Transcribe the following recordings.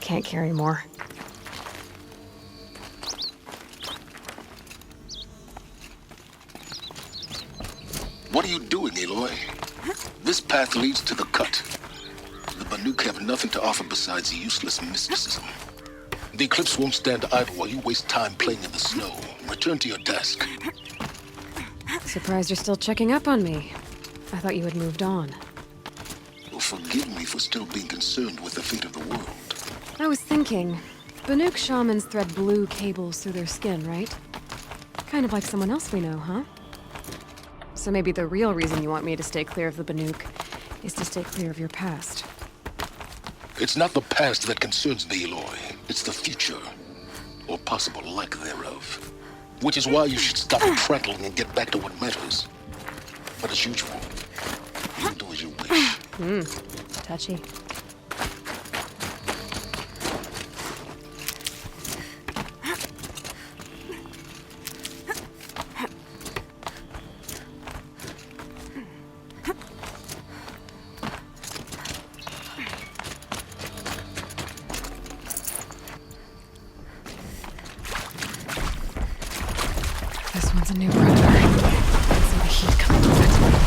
can't carry more. What are you doing, Aloy? This path leads to the cut. The Banuk have nothing to offer besides useless mysticism. The Eclipse won't stand idle while you waste time playing in the snow. Return to your desk. Surprised you're still checking up on me. I thought you had moved on. Well, forgive me for still being concerned with the fate of the world. I was thinking, Banuk shamans thread blue cables through their skin, right? Kind of like someone else we know, huh? So maybe the real reason you want me to stay clear of the Banuk is to stay clear of your past. It's not the past that concerns me, Aloy. It's the future. Or possible lack thereof. Which is why you should stop prattling and get back to what matters. But as usual, you'll do as you wish. Touchy. This one's a new predator. I can see the heat coming from it.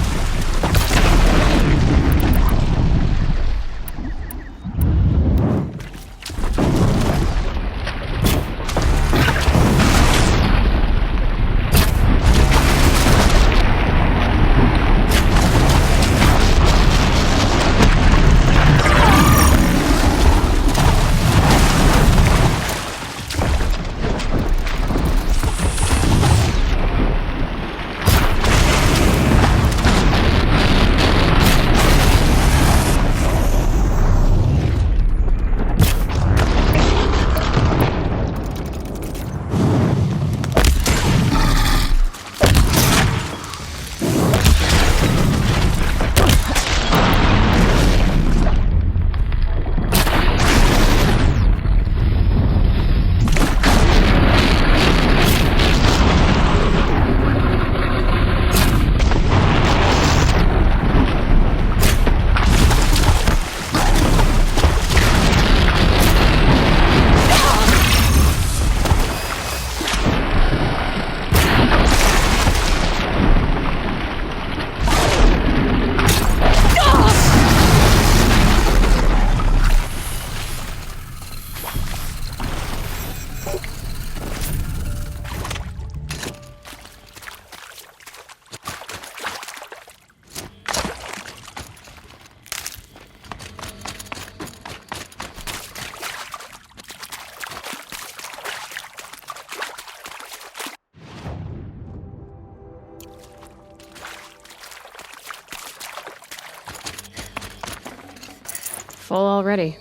Full already.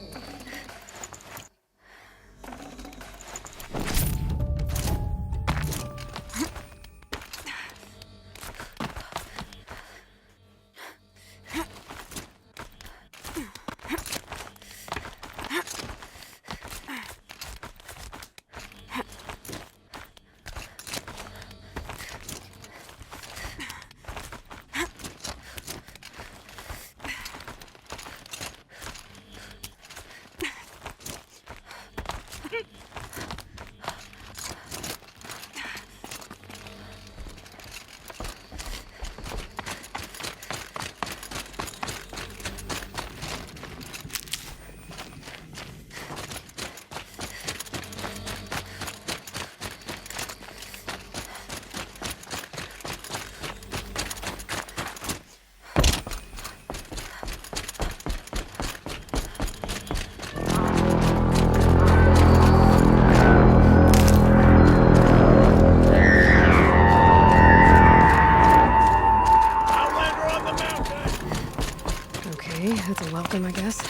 That's a welcome, I guess.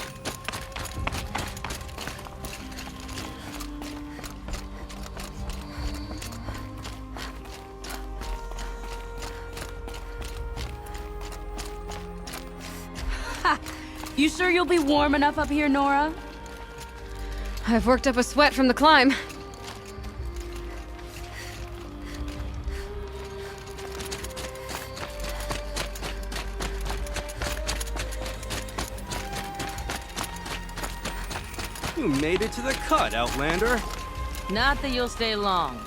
Ha! You sure you'll be warm enough up here, Nora? I've worked up a sweat from the climb. You made it to the cut, Outlander. Not that you'll stay long.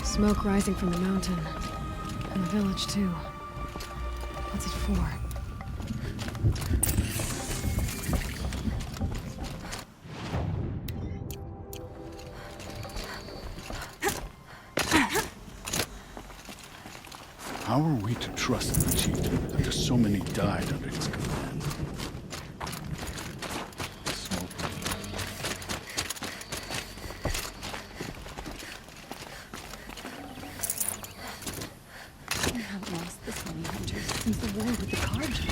Smoke rising from the mountain. And the village, too. What's it for? How are we to trust the chieftain after so many died under his command? Smoke. We haven't lost this many hunters since the war with the Carja.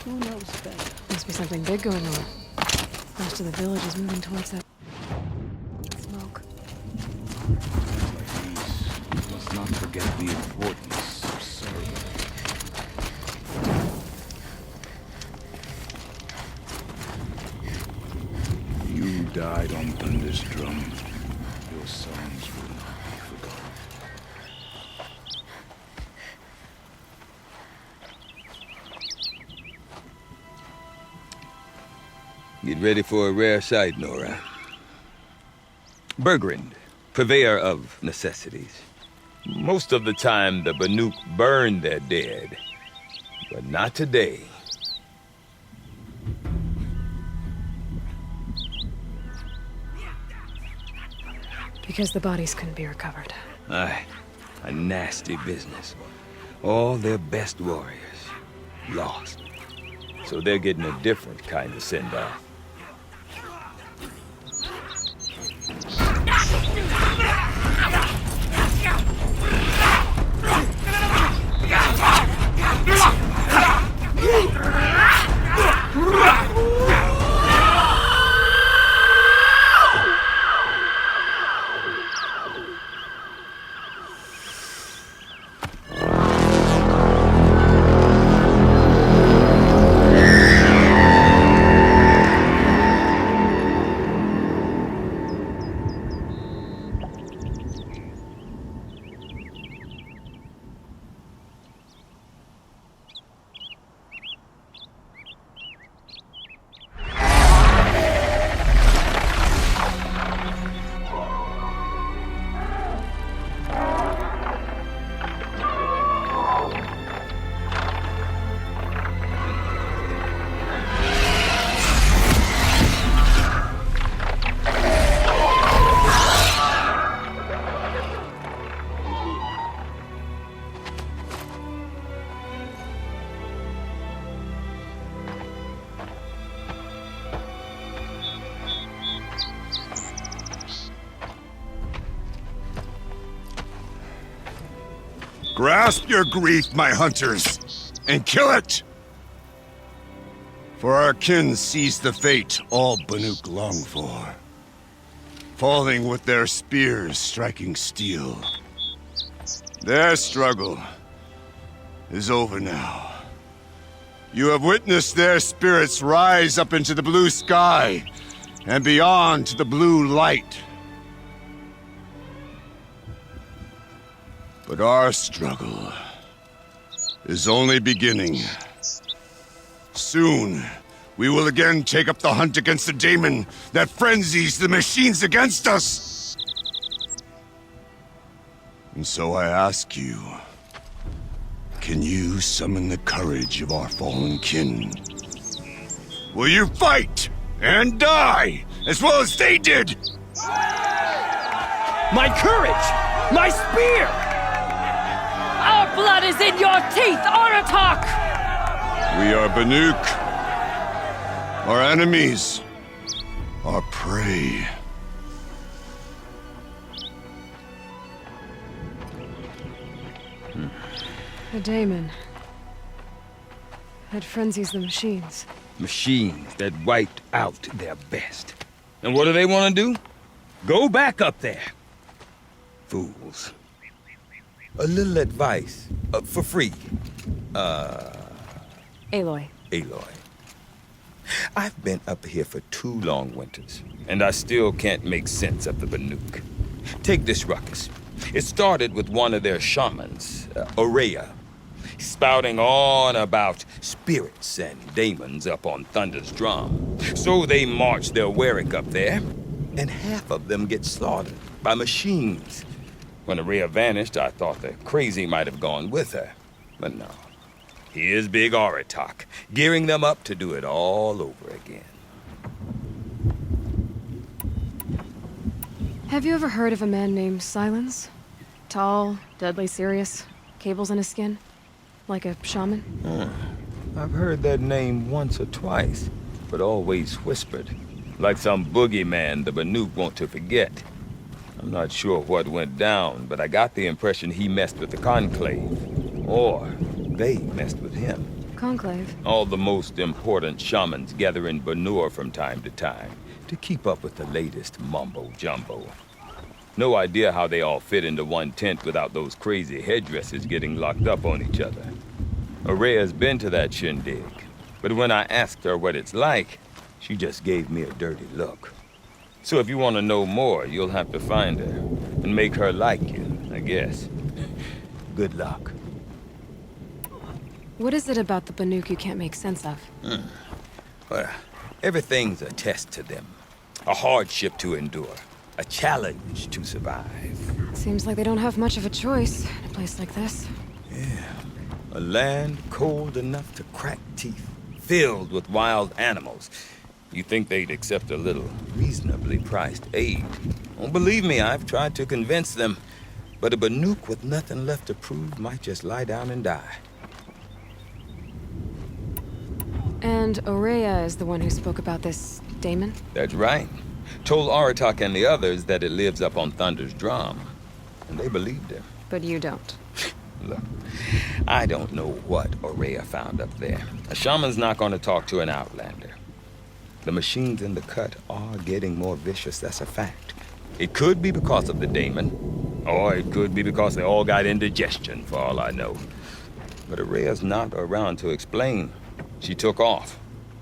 Who knows better? Must be something big going on. Most of the village is moving towards that smoke. Like these, must not forget the importance of serving. You died on Thunder's drum. Your songs will not be forgotten. Get ready for a rare sight, Nora. Bergrand, purveyor of necessities. Most of the time, the Banuk burn their dead. But not today. Because the bodies couldn't be recovered. Aye, a nasty business. All their best warriors lost. So they're getting a different kind of send-off. Grasp your grief, my hunters, and kill it! For our kin sees the fate all Banuk long for. Falling with their spears striking steel. Their struggle is over now. You have witnessed their spirits rise up into the blue sky and beyond to the blue light. But our struggle is only beginning. Soon, we will again take up the hunt against the daemon that frenzies the machines against us. And so I ask you, can you summon the courage of our fallen kin? Will you fight and die as well as they did? My courage! My spear! Our blood is in your teeth, Aratak! We are Banuk. Our enemies. Our prey. A daemon. That frenzies the machines. Machines that wiped out their best. And what do they want to do? Go back up there. Fools. A little advice, for free. Aloy. Aloy. I've been up here for 2 long winters, and I still can't make sense of the Banuk. Take this ruckus. It started with one of their shamans, Aurea, spouting on about spirits and demons up on Thunder's drum. So they march their Warwick up there, and half of them get slaughtered by machines. When Aurea vanished, I thought the crazy might have gone with her, but no. Here's Big Aratak, gearing them up to do it all over again. Have you ever heard of a man named Silence? Tall, deadly serious, cables in his skin? Like a shaman? I've heard that name once or twice, but always whispered. Like some boogeyman the Banuk want to forget. I'm not sure what went down, but I got the impression he messed with the Conclave. Or they messed with him. Conclave? All the most important shamans gather in Banur from time to time to keep up with the latest mumbo-jumbo. No idea how they all fit into one tent without those crazy headdresses getting locked up on each other. Aurea's been to that shindig, but when I asked her what it's like, she just gave me a dirty look. So if you want to know more, you'll have to find her and make her like you, I guess. Good luck. What is it about the Banuk you can't make sense of? Well, everything's a test to them. A hardship to endure. A challenge to survive. Seems like they don't have much of a choice in a place like this. Yeah. A land cold enough to crack teeth. Filled with wild animals. You think they'd accept a little reasonably priced aid. Oh, believe me, I've tried to convince them. But a Banuk with nothing left to prove might just lie down and die. And Aurea is the one who spoke about this daemon? That's right. Told Aratak and the others that it lives up on Thunder's drum. And they believed him. But you don't. Look, I don't know what Aurea found up there. A shaman's not going to talk to an outlander. The machines in the cut are getting more vicious, that's a fact. It could be because of the daemon, or it could be because they all got indigestion, for all I know. But Aurea's not around to explain. She took off,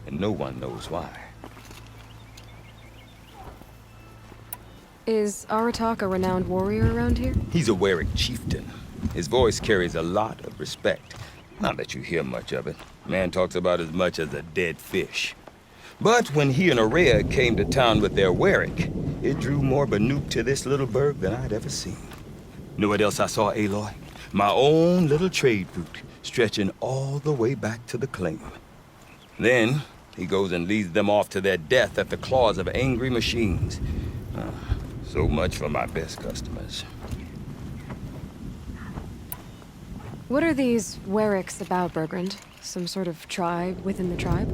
and no one knows why. Is Aratak a renowned warrior around here? He's a Warwick chieftain. His voice carries a lot of respect. Not that you hear much of it. Man talks about as much as a dead fish. But when he and Aurea came to town with their Warwick, it drew more Banuk to this little burg than I'd ever seen. Know what else I saw, Aloy? My own little trade route, stretching all the way back to the claim. Then, he goes and leads them off to their death at the claws of angry machines. So much for my best customers. What are these Warwicks about, Bergrand? Some sort of tribe within the tribe?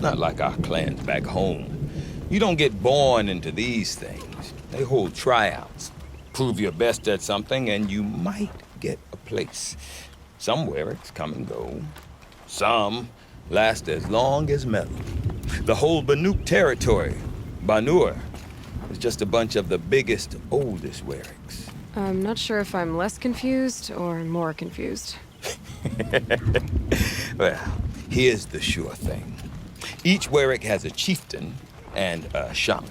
Not like our clans back home. You don't get born into these things. They hold tryouts. Prove your best at something and you might get a place. Some Warwicks come and go. Some last as long as metal. The whole Banuk territory, Banur, is just a bunch of the biggest, oldest Warwicks. I'm not sure if I'm less confused or more confused. Well, here's the sure thing. Each Warwick has a chieftain and a shaman.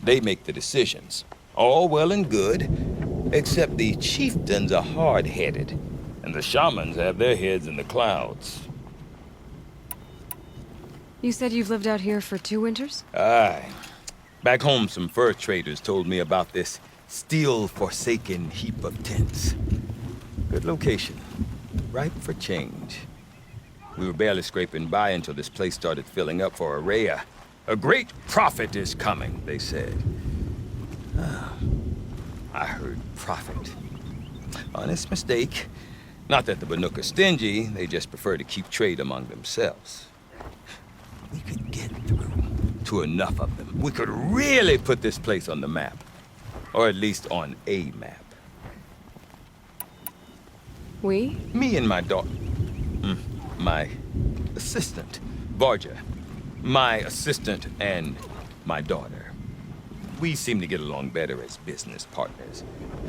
They make the decisions. All well and good, except the chieftains are hard-headed, and the shamans have their heads in the clouds. You said you've lived out here for 2 winters? Aye. Back home, some fur traders told me about this steel-forsaken heap of tents. Good location. Ripe for change. We were barely scraping by until this place started filling up for Aurea. A great prophet is coming, they said. I heard prophet. Honest mistake. Not that the Banuk are stingy, they just prefer to keep trade among themselves. We could get through to enough of them. We could really put this place on the map. Or at least on a map. We? Me and my daughter. My assistant, Varja. My assistant and my daughter. We seem to get along better as business partners.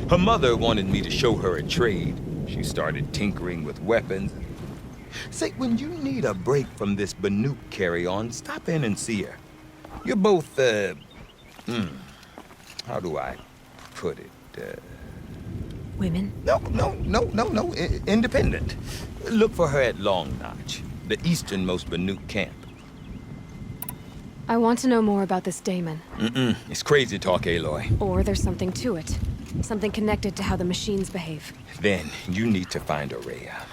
Her mother wanted me to show her a trade. She started tinkering with weapons. Say, when you need a break from this Banuk carry-on, stop in and see her. You're both, how do I put it? Women? No, independent. Look for her at Long Notch, the easternmost Banuk camp. I want to know more about this Damon. It's crazy talk, Aloy. Or there's something to it. Something connected to how the machines behave. Then you need to find Aurea.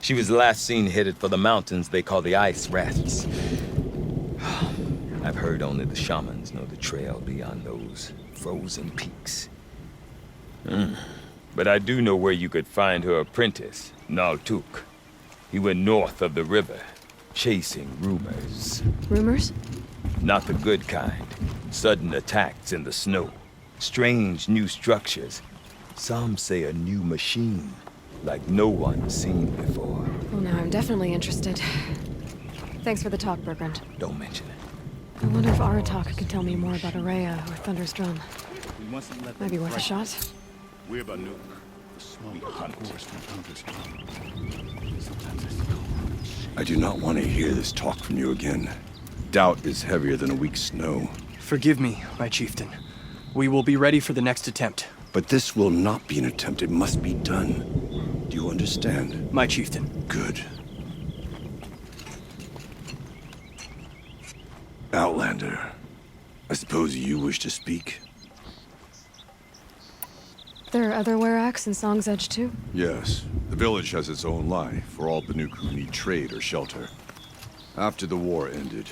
She was last seen headed for the mountains they call the Ice Rafts. I've heard only the shamans know the trail beyond those frozen peaks. But I do know where you could find her apprentice, Naltuk. He went north of the river, chasing rumors. Rumors? Not the good kind. Sudden attacks in the snow. Strange new structures. Some say a new machine, like no one's seen before. Well, now I'm definitely interested. Thanks for the talk, Bergrand. Don't mention it. I wonder if Aratak can tell me more about Aurea or Thunder's drum. We mustn't let Might be worth a shot. We're Banuk. The smoke hunt. Sometimes I still I do not want to hear this talk from you again. Doubt is heavier than a week's snow. Forgive me, my chieftain. We will be ready for the next attempt. But this will not be an attempt. It must be done. Do you understand? My chieftain. Good. Outlander, I suppose you wish to speak? There are other Weraks in Song's Edge, too? Yes. The village has its own life for all Banuk who need trade or shelter. After the war ended,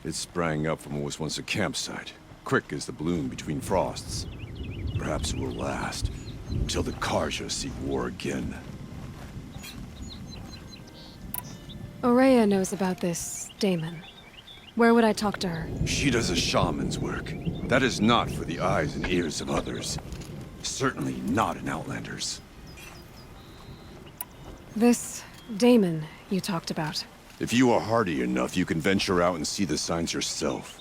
it sprang up from what was once a campsite, quick as the bloom between frosts. Perhaps it will last, until the Karja seek war again. Aurea knows about this Damon. Where would I talk to her? She does a shaman's work. That is not for the eyes and ears of others. Certainly not an Outlander's. This Damon you talked about. If you are hardy enough, you can venture out and see the signs yourself.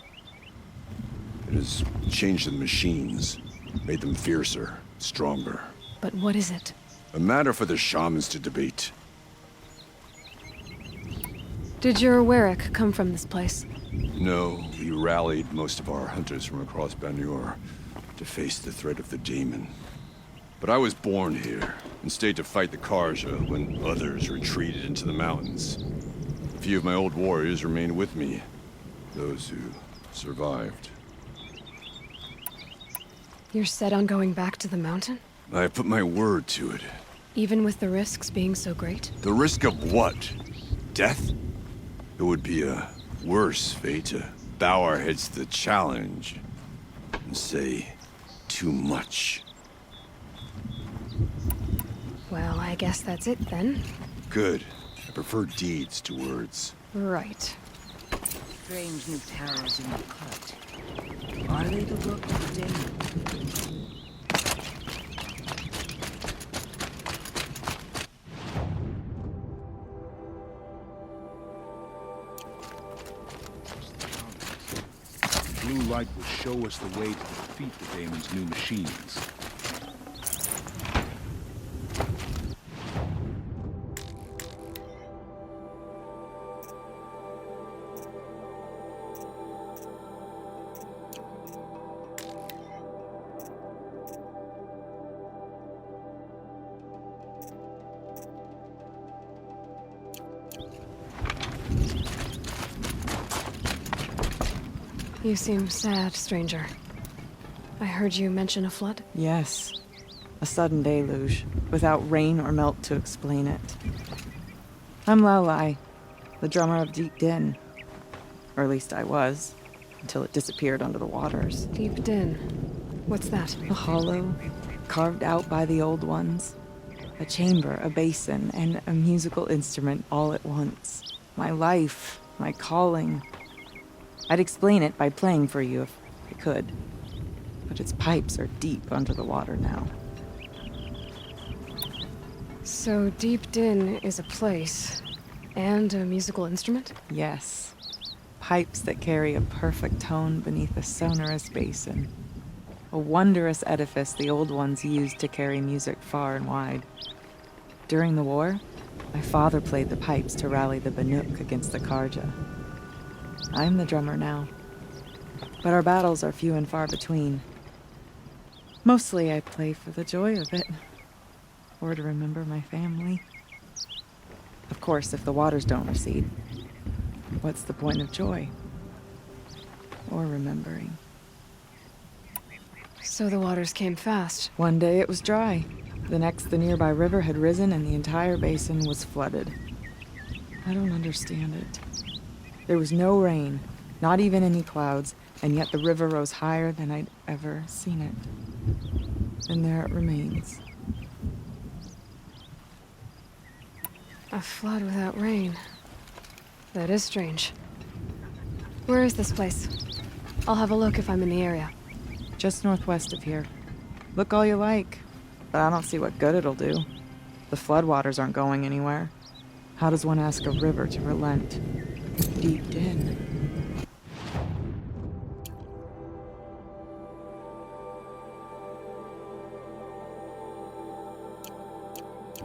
It has changed the machines, made them fiercer, stronger. But what is it? A matter for the shamans to debate. Did your Werak come from this place? No, we rallied most of our hunters from across Banur to face the threat of the Daemon. But I was born here, and stayed to fight the Karja when others retreated into the mountains. A few of my old warriors remained with me, those who survived. You're set on going back to the mountain? I put my word to it. Even with the risks being so great? The risk of what? Death? It would be a worse fate to bow our heads to the challenge and say too much. Well, I guess that's it then. Good. I prefer deeds to words. Right. Strange new towers in the cut. Are they the work of the Daemon? blue light will show us the way to defeat the Daemon's new machines. You seem sad, stranger. I heard you mention a flood? Yes. A sudden deluge, without rain or melt to explain it. I'm Laolai, the drummer of Deep Din. Or at least I was, until it disappeared under the waters. Deep Din. What's that? A hollow, carved out by the old ones. A chamber, a basin, and a musical instrument all at once. My life, my calling. I'd explain it by playing for you if I could. But its pipes are deep under the water now. So Deep Din is a place, and a musical instrument? Yes. Pipes that carry a perfect tone beneath a sonorous basin. A wondrous edifice the old ones used to carry music far and wide. During the war, My father played the pipes to rally the Banuk against the Karja. I'm the drummer now. But our battles are few and far between. Mostly I play for the joy of it. Or to remember my family. Of course, if the waters don't recede, what's the point of joy? Or remembering? So the waters came fast. One day it was dry. The next, the nearby river had risen and the entire basin was flooded. I don't understand it. There was no rain, not even any clouds, and yet the river rose higher than I'd ever seen it. And there it remains. A flood without rain. That is strange. Where is this place? I'll have a look if I'm in the area. Just northwest of here. Look all you like, but I don't see what good it'll do. The floodwaters aren't going anywhere. How does one ask a river to relent? Deep in.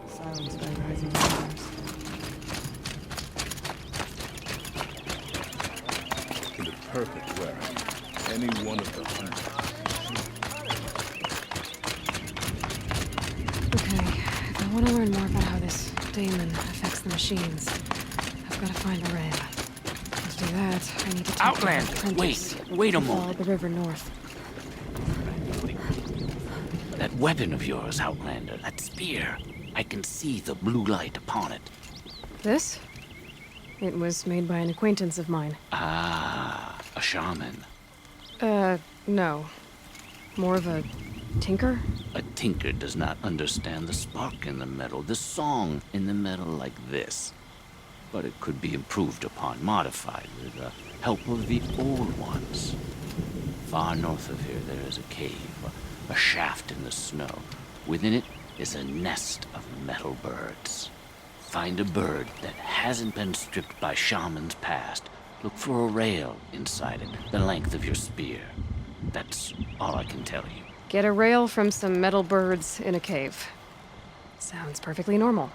Silenced by rising waters. In the perfect weather, any one of the hunters. Okay, if I want to learn more about how this daemon affects the machines, I've got to find Araya. To do that, I need to take Outlander, the apprentice wait a and follow moment. the river north. That weapon of yours, Outlander, that spear. I can see the blue light upon it. This? It was made by an acquaintance of mine. Ah, a shaman. No. More of a tinker? A tinker does not understand the spark in the metal, the song in the metal like this. But it could be improved upon, modified with the help of the old ones. Far north of here there is a cave, a shaft in the snow. Within it is a nest of metal birds. Find a bird that hasn't been stripped by shamans past. Look for a rail inside it, the length of your spear. That's all I can tell you. Get a rail from some metal birds in a cave. Sounds perfectly normal.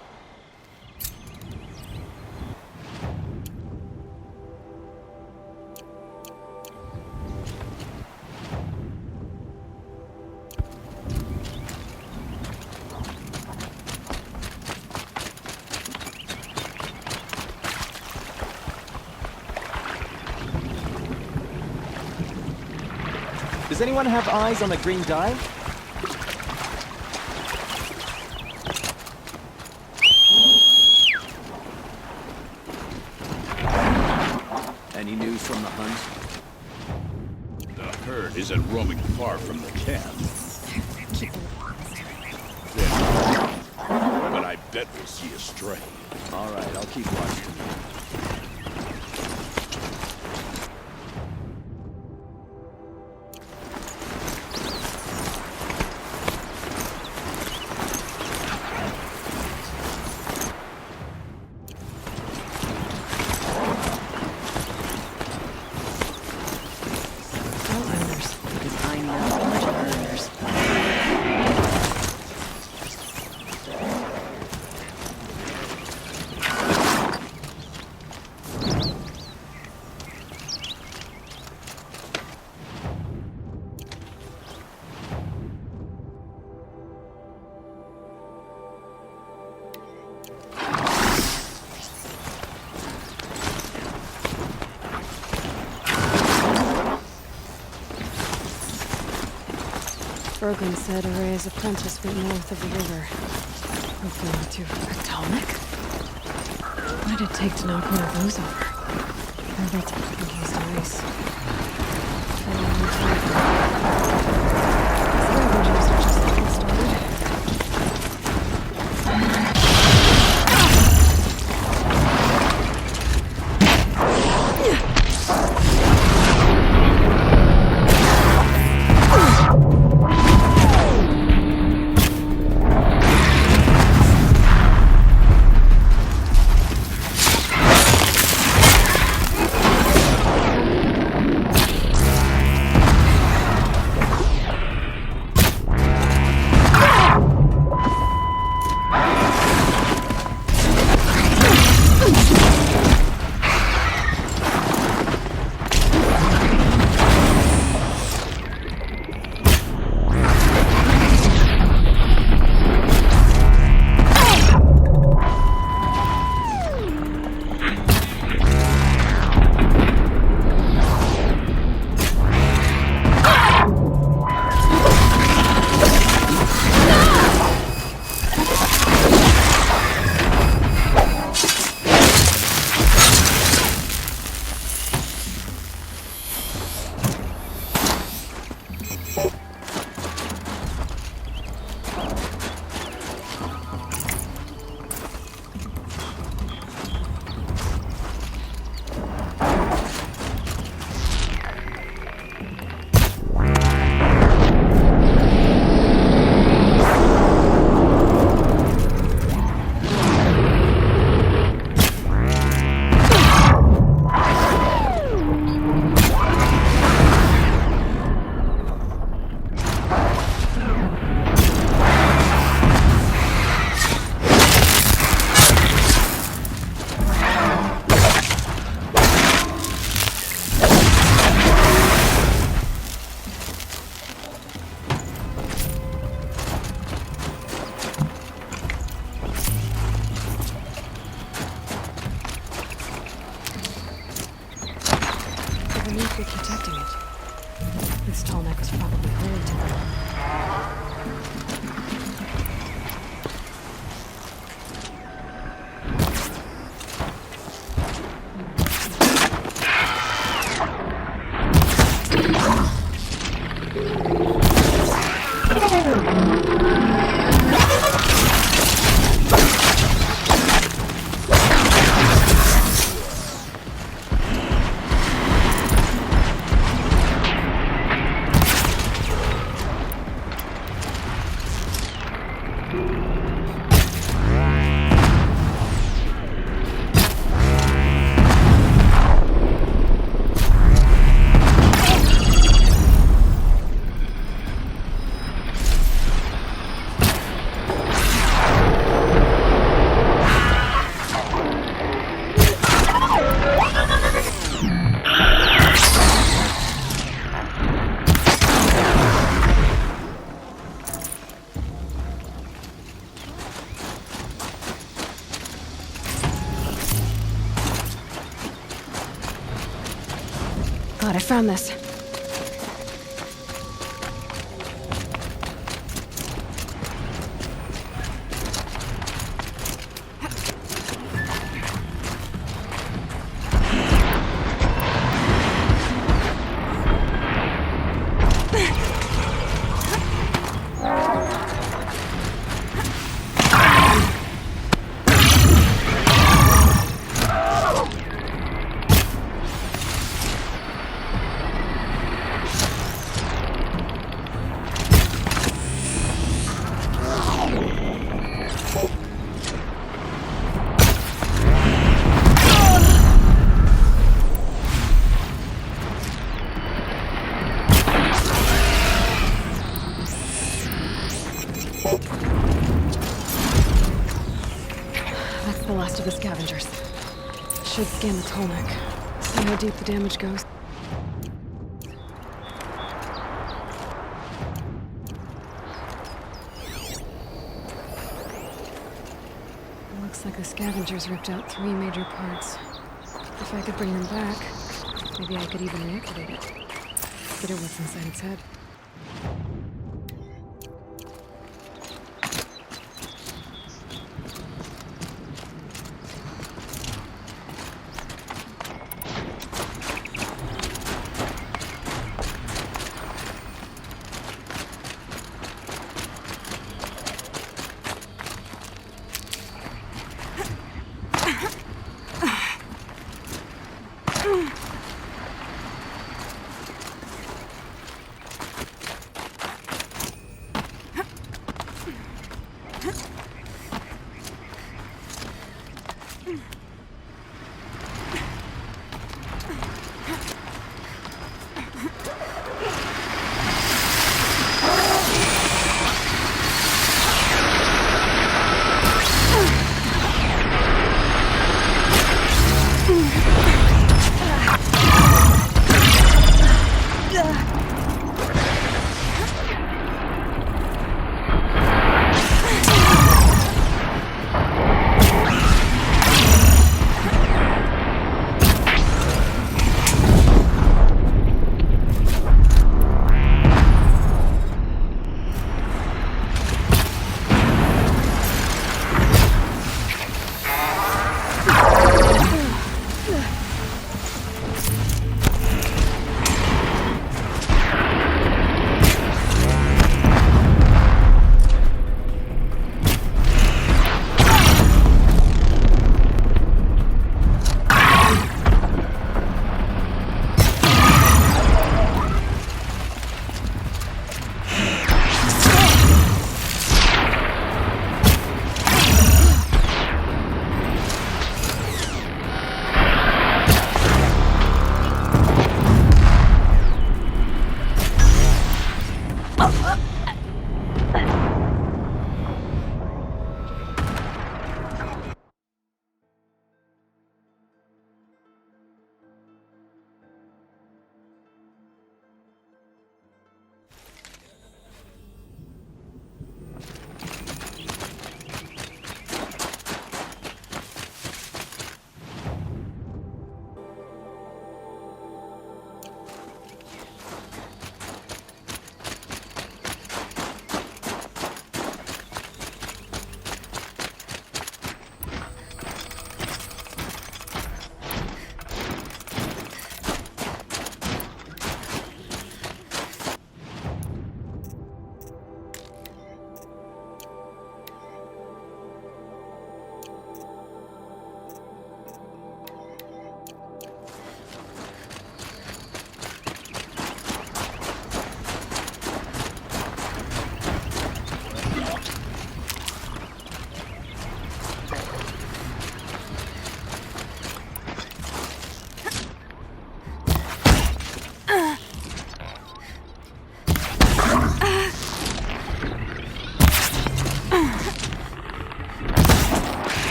Does anyone have eyes on the green dye? Any news from the hunt? The herd isn't roaming far from the camp. But I bet we'll see a stray. All right, I'll keep watching. Outlanders. Because I know a bunch of Outlanders. Berglund said Araya's apprentice went north of the river. Hoping to atomic? What'd it take to knock one of those over? Perfect. In case of ice. Scavengers are just getting started. beneath were protecting it. This tall neck was probably holy to them. God, I found this. That's the last of the scavengers. Should scan the Tolmec. See how deep the damage goes. Looks like the scavengers ripped out 3 major parts. If I could bring them back, maybe I could even reactivate it. Consider what's inside its head.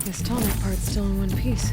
This tonic part's still in one piece.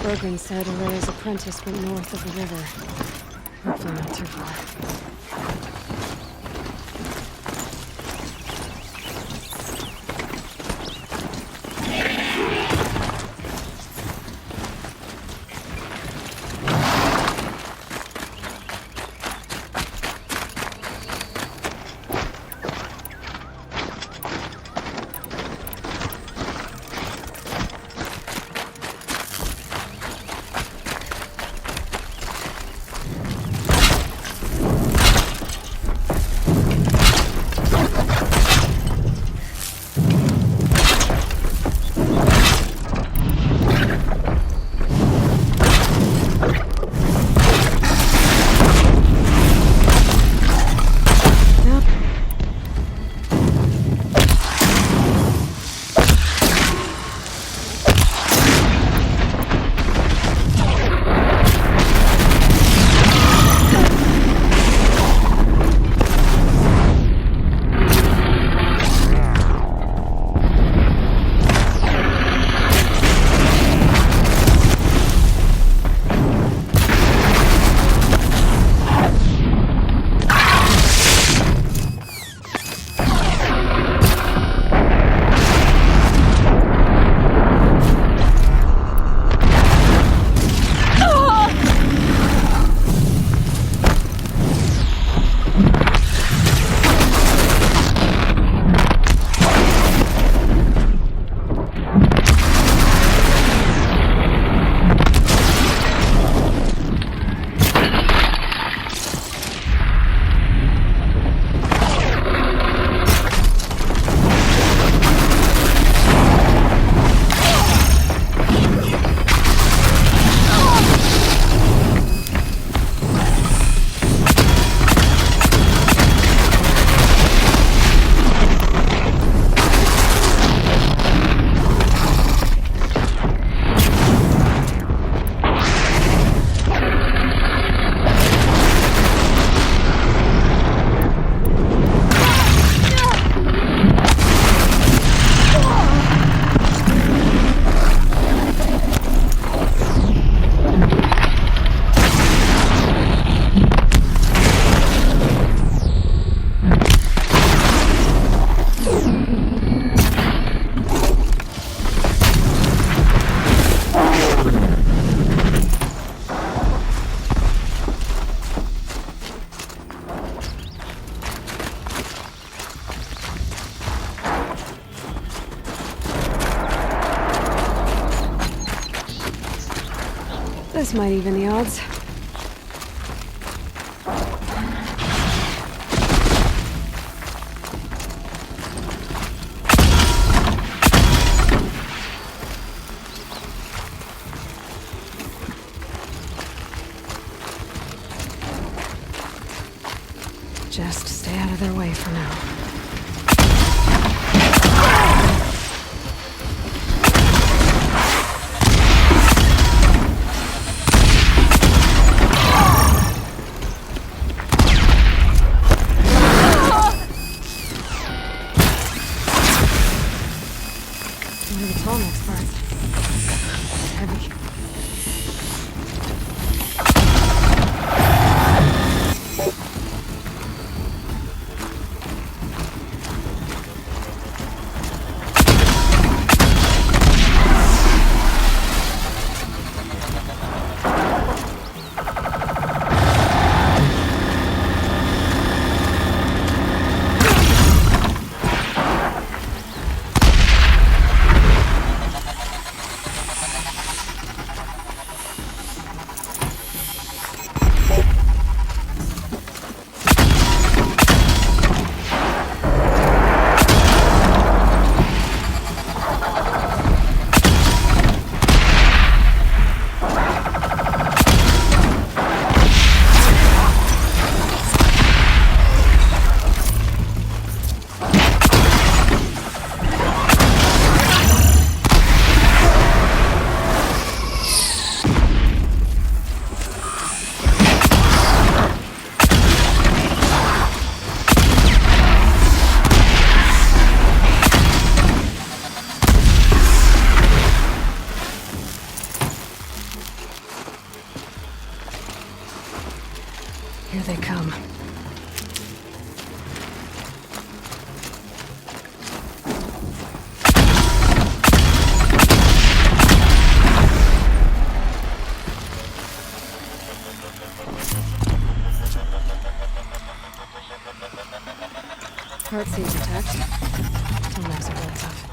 Bergren said Araya's apprentice went north of the river. Hopefully not too far. This might even the odds. Just stay out of their way for now. One of the tall next parts. It's heavy. Here they come. Heart seems intact. Toenails are real tough.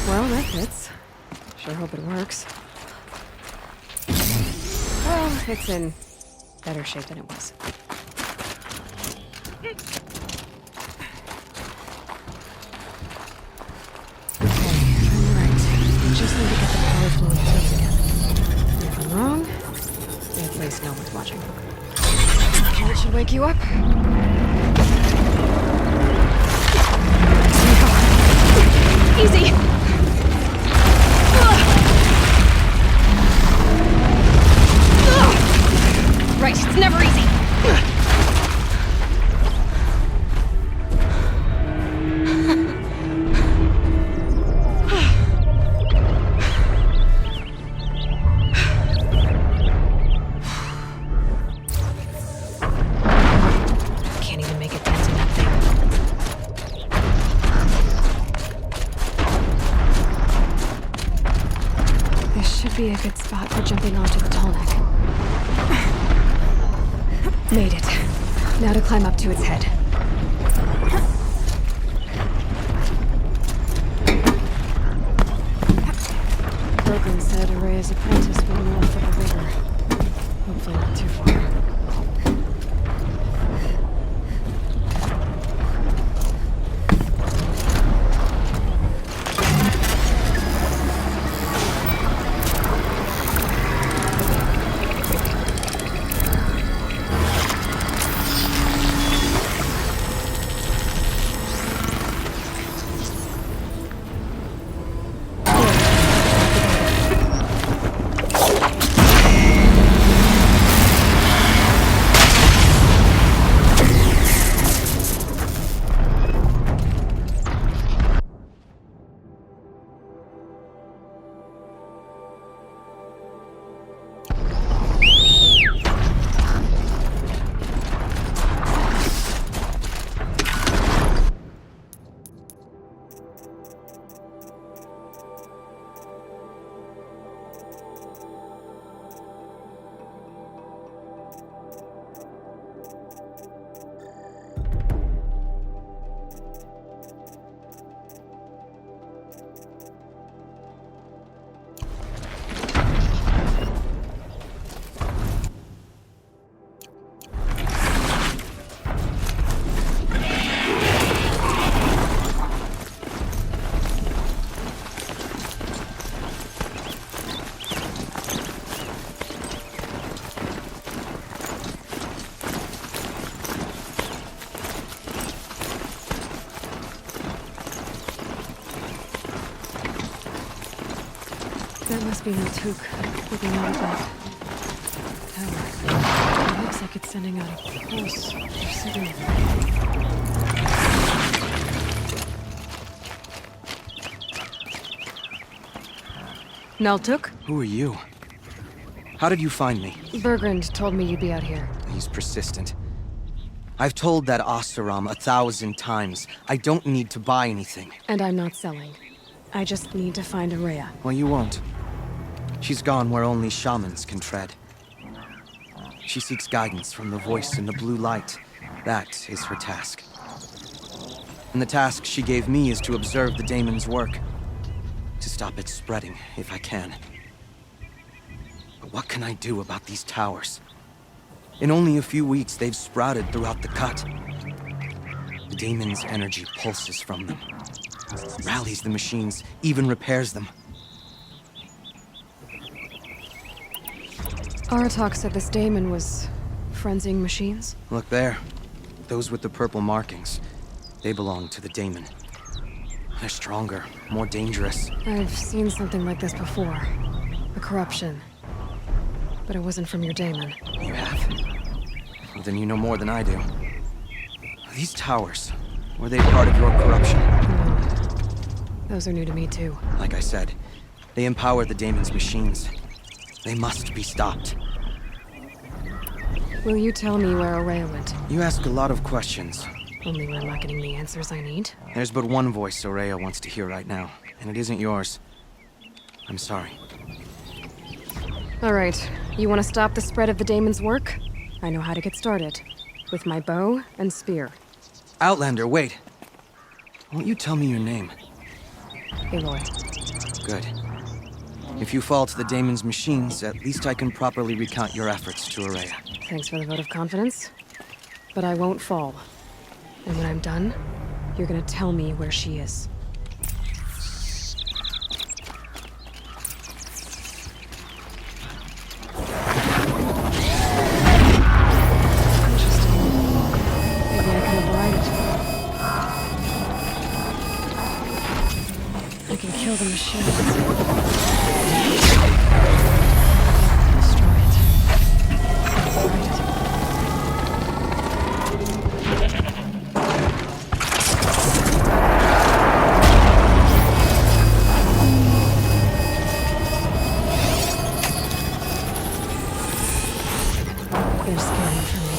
Well, that fits. Sure hope it works. Well, it's in better shape than it was. Okay, I'm right. Just need to get the power fluid filled again. If I'm wrong, we at least know what's watching. Okay, it should wake you up. Easy! Right, it's never easy. Can't even make a dent in that thing. This should be a good spot for jumping onto the tall neck. Made it. Now to climb up to its head. Brogan said Araya's apprentice went north of the river. Hopefully not too far. That must be Miltuk, looking out of that tower. It looks like it's sending out a pulse or signal. Naltuk? Who are you? How did you find me? Bergrand told me you'd be out here. He's persistent. I've told that Oseram 1,000 times. I don't need to buy anything. And I'm not selling. I just need to find Araya. Well, you won't. She's gone where only shamans can tread. She seeks guidance from the voice in the blue light. That is her task. And the task she gave me is to observe the daemon's work. To stop it spreading, if I can. But what can I do about these towers? In only a few weeks, they've sprouted throughout the cut. The daemon's energy pulses from them. Rallies the machines, even repairs them. Aratak said this daemon was frenzying machines? Look there. Those with the purple markings. They belong to the daemon. They're stronger, more dangerous. I've seen something like this before. A corruption. But it wasn't from your daemon. You have? Well, then you know more than I do. These towers, were they part of your corruption? No. Those are new to me, too. Like I said, they empower the daemon's machines. They must be stopped. Will you tell me where Araya went? You ask a lot of questions. Only when I'm not getting the answers I need? There's but one voice Araya wants to hear right now, and it isn't yours. I'm sorry. All right. You want to stop the spread of the daemon's work? I know how to get started. With my bow and spear. Outlander, wait. Won't you tell me your name? Aloy. Good. If you fall to the daemon's machines, at least I can properly recount your efforts to Araya. Thanks for the vote of confidence. But I won't fall. And when I'm done, you're gonna tell me where she is. Interesting. Maybe I can override it. I can kill the machine. Destroy it. Override it. They're scanning for me.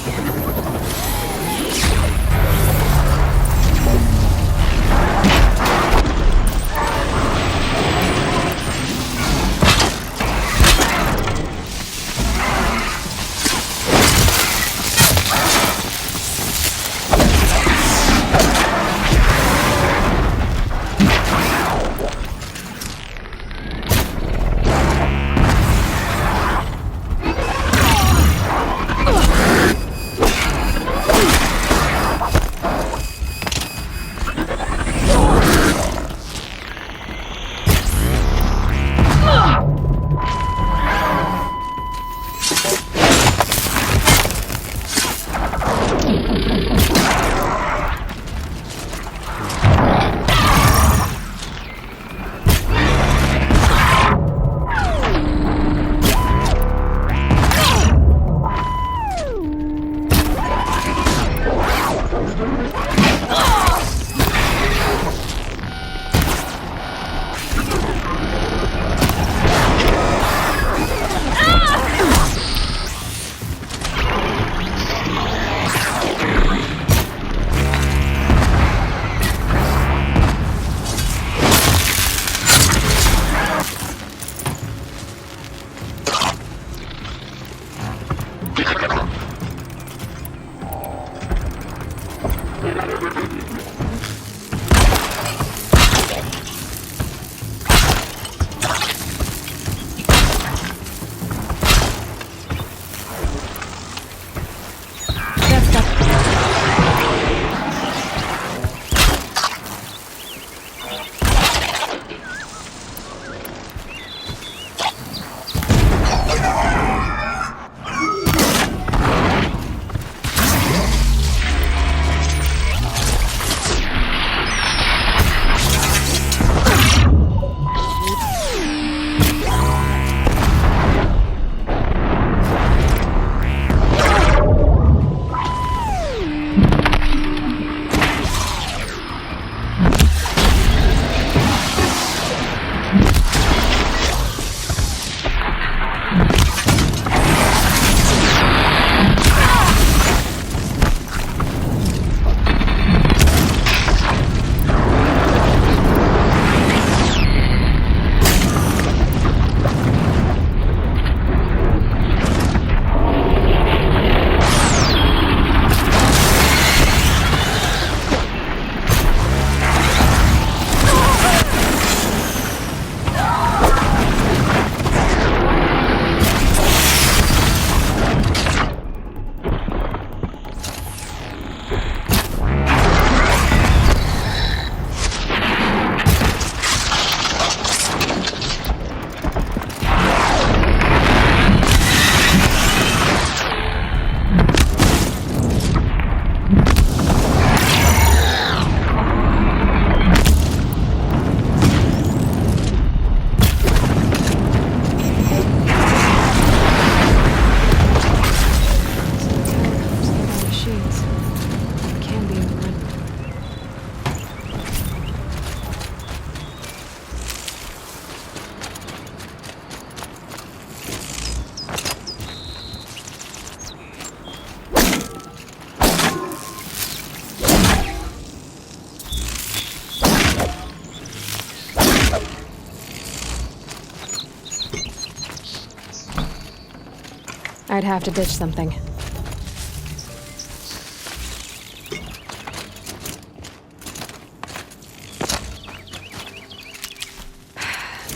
might have to ditch something.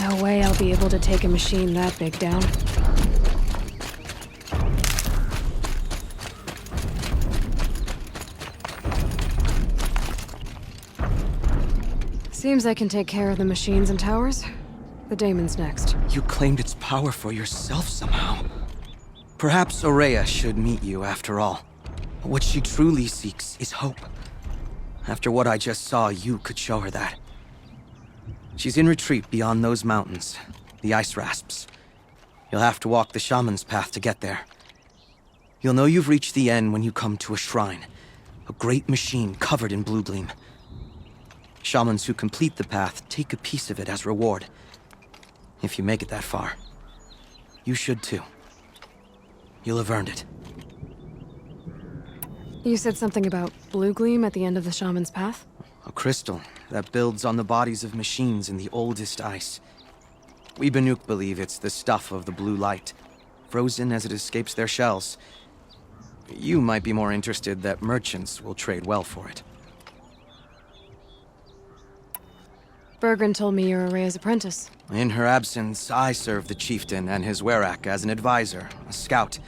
No way I'll be able to take a machine that big down. Seems I can take care of the machines and towers. The daemon's next. You claimed its power for yourself somehow. Perhaps Aurea should meet you after all. What she truly seeks is hope. After what I just saw, you could show her that. She's in retreat beyond those mountains, the ice rasps. You'll have to walk the shaman's path to get there. You'll know you've reached the end when you come to a shrine, a great machine covered in blue gleam. Shamans who complete the path take a piece of it as reward. If you make it that far, you should too. You'll have earned it. You said something about blue gleam at the end of the shaman's path? A crystal that builds on the bodies of machines in the oldest ice. We Banuk believe it's the stuff of the blue light, frozen as it escapes their shells. You might be more interested that merchants will trade well for it. Bergren told me you're Aurea's apprentice. In her absence, I serve the chieftain and his werak as an advisor, a scout,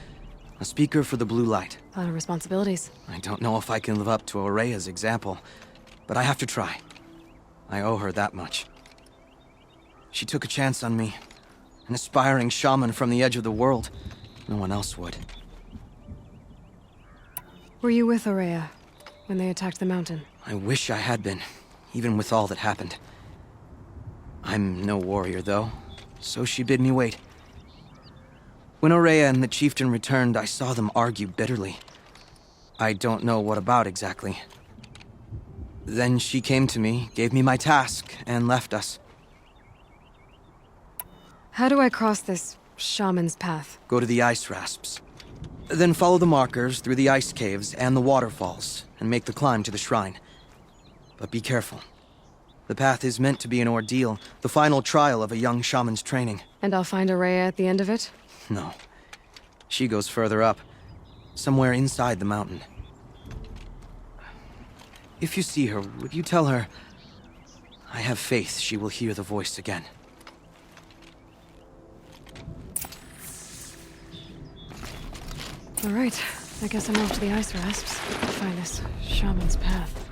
a speaker for the blue light. A lot of responsibilities. I don't know if I can live up to Aurea's example, but I have to try. I owe her that much. She took a chance on me, an aspiring shaman from the edge of the world. No one else would. Were you with Aurea when they attacked the mountain? I wish I had been, even with all that happened. I'm no warrior, though, so she bid me wait. When Aurea and the chieftain returned, I saw them argue bitterly. I don't know what about exactly. Then she came to me, gave me my task, and left us. How do I cross this shaman's path? Go to the ice rasps. Then follow the markers through the ice caves and the waterfalls, and make the climb to the shrine. But be careful. The path is meant to be an ordeal, the final trial of a young shaman's training. And I'll find Aurea at the end of it? No. She goes further up, somewhere inside the mountain. If you see her, would you tell her, I have faith she will hear the voice again. All right, I guess I'm off to the ice rasps. Find this shaman's path.